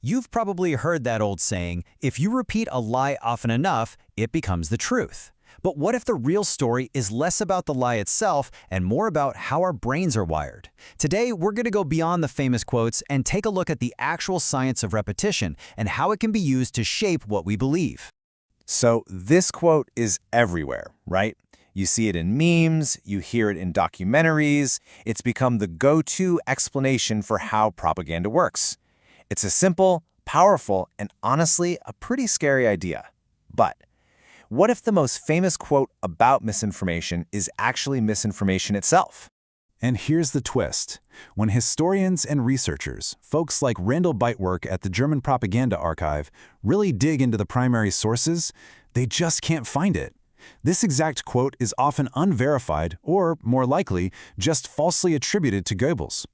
You've probably heard that old saying, if you repeat a lie often enough, it becomes the truth. But what if the real story is less about the lie itself and more about how our brains are wired? Today, we're going to go beyond the famous quotes and take a look at the actual science of repetition and how it can be used to shape what we believe. So this quote is everywhere, right? You see it in memes, you hear it in documentaries. It's become the go-to explanation for how propaganda works. It's a simple, powerful, and honestly, a pretty scary idea. But what if the most famous quote about misinformation is actually misinformation itself? And here's the twist. When historians and researchers, folks like Randall Beitwerk at the German Propaganda Archive, really dig into the primary sources, they just can't find it. This exact quote is often unverified or, more likely, just falsely attributed to Goebbels.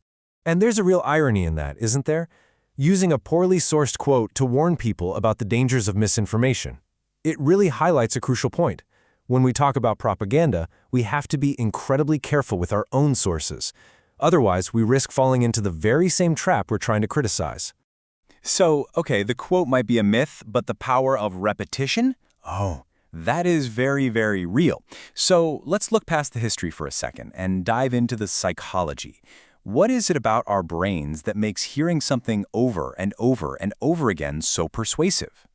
And there's a real irony in that, isn't there? Using a poorly sourced quote to warn people about the dangers of misinformation. It really highlights a crucial point. When we talk about propaganda, we have to be incredibly careful with our own sources. Otherwise, we risk falling into the very same trap we're trying to criticize. So, okay, the quote might be a myth, but the power of repetition? Oh, that is very, very real. So let's look past the history for a second and dive into the psychology. What is it about our brains that makes hearing something over and over and over again so persuasive?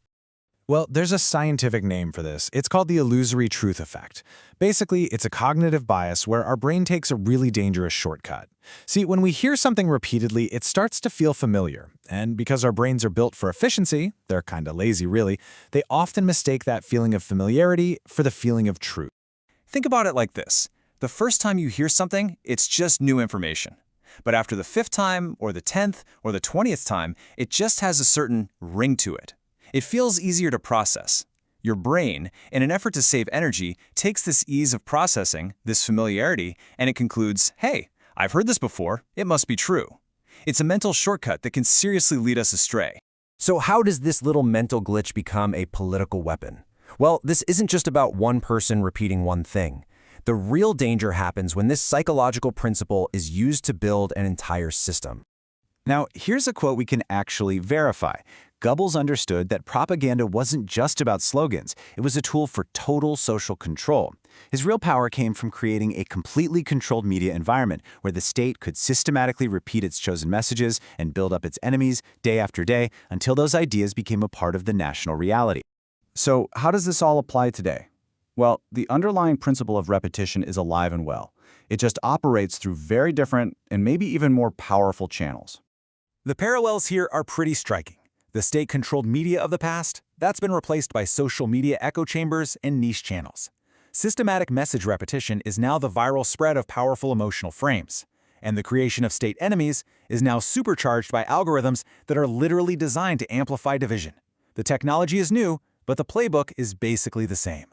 Well, there's a scientific name for this. It's called the illusory truth effect. Basically, it's a cognitive bias where our brain takes a really dangerous shortcut. See, when we hear something repeatedly, it starts to feel familiar. And because our brains are built for efficiency, they're kind of lazy really, they often mistake that feeling of familiarity for the feeling of truth. Think about it like this. The first time you hear something, it's just new information. But after the 5th time, or the 10th, or the 20th time, it just has a certain ring to it. It feels easier to process. Your brain, in an effort to save energy, takes this ease of processing, this familiarity, and it concludes, hey, I've heard this before, it must be true. It's a mental shortcut that can seriously lead us astray. So how does this little mental glitch become a political weapon? Well, this isn't just about one person repeating one thing. The real danger happens when this psychological principle is used to build an entire system. Now, here's a quote we can actually verify. Goebbels understood that propaganda wasn't just about slogans. It was a tool for total social control. His real power came from creating a completely controlled media environment where the state could systematically repeat its chosen messages and build up its enemies day after day until those ideas became a part of the national reality. So, how does this all apply today? Well, the underlying principle of repetition is alive and well. It just operates through very different and maybe even more powerful channels. The parallels here are pretty striking. The state-controlled media of the past, that's been replaced by social media echo chambers and niche channels. Systematic message repetition is now the viral spread of powerful emotional frames. And the creation of state enemies is now supercharged by algorithms that are literally designed to amplify division. The technology is new, but the playbook is basically the same.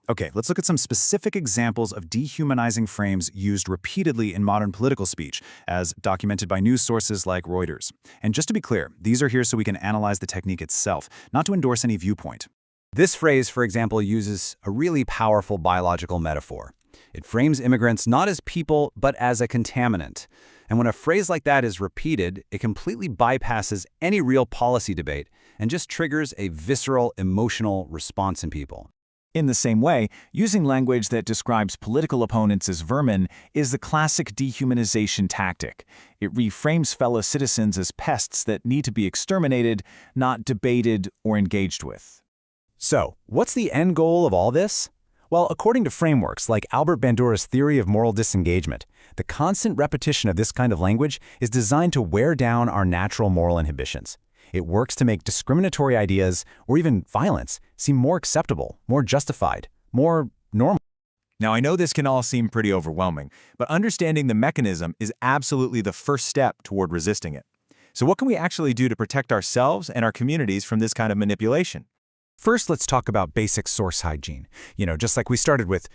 Okay, let's look at some specific examples of dehumanizing frames used repeatedly in modern political speech, as documented by news sources like Reuters. And just to be clear, these are here so we can analyze the technique itself, not to endorse any viewpoint. This phrase, for example, uses a really powerful biological metaphor. It frames immigrants not as people, but as a contaminant. And when a phrase like that is repeated, it completely bypasses any real policy debate and just triggers a visceral, emotional response in people. In the same way, using language that describes political opponents as vermin is the classic dehumanization tactic. It reframes fellow citizens as pests that need to be exterminated, not debated or engaged with. So, what's the end goal of all this? Well, according to frameworks like Albert Bandura's theory of moral disengagement, the constant repetition of this kind of language is designed to wear down our natural moral inhibitions. It works to make discriminatory ideas, or even violence, seem more acceptable, more justified, more normal. Now, I know this can all seem pretty overwhelming, but understanding the mechanism is absolutely the first step toward resisting it. So what can we actually do to protect ourselves and our communities from this kind of manipulation? First, let's talk about basic source hygiene. Just like we started with,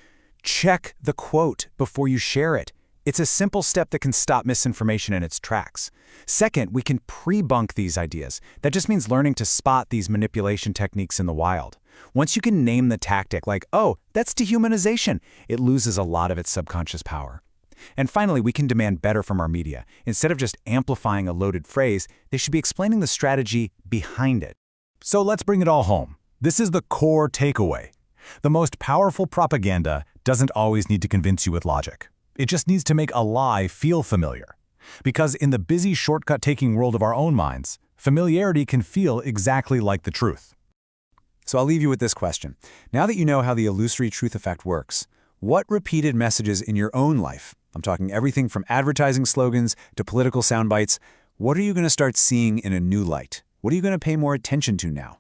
check the quote before you share it. It's a simple step that can stop misinformation in its tracks. Second, we can pre-bunk these ideas. That just means learning to spot these manipulation techniques in the wild. Once you can name the tactic like, oh, that's dehumanization, it loses a lot of its subconscious power. And finally, we can demand better from our media. Instead of just amplifying a loaded phrase, they should be explaining the strategy behind it. So let's bring it all home. This is the core takeaway. The most powerful propaganda doesn't always need to convince you with logic. It just needs to make a lie feel familiar. Because in the busy shortcut-taking world of our own minds, familiarity can feel exactly like the truth. So I'll leave you with this question. Now that you know how the illusory truth effect works, what repeated messages in your own life, I'm talking everything from advertising slogans to political sound bites, what are you going to start seeing in a new light? What are you going to pay more attention to now?